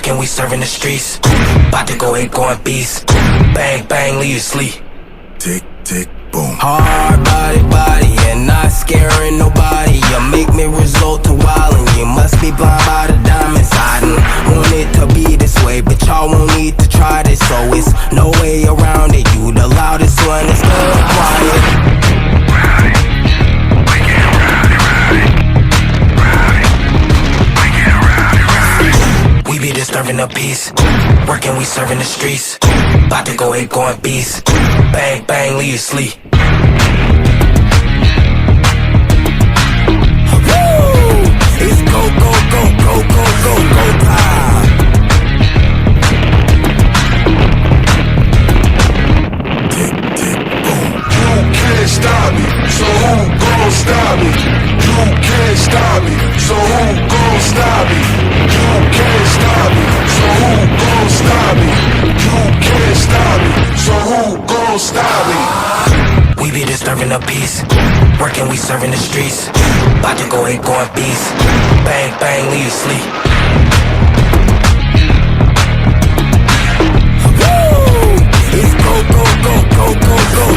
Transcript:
Working, we serving the streets. About to go ahead, going beast. Bang, bang, leave you sleep. Tick, tick, boom. Hard body, and not scaring nobody. You make me resort to wildin'. You must be blind by the diamonds. I done want it to be this way, but y'all won't need to try this. So it's no way around it. You the loudest one, it's still quiet. We be disturbing the peace. Working, we serving the streets. About to go ahead, going beast. Bang, bang, leave you sleep. It's go, go, go, go, go, go, go time. Tick, tick, boom. You can't stop me, so who gon' stop me? You can't stop me, so who gon' stop me? You can't stop me, so who gon' stop me? You can't stop me, so who gon' stop me? We be disturbing the peace. Working, we serving the streets. About to go ahead, going beast. Bang, bang, leave you sleep. It's go, go, go, go, go, go.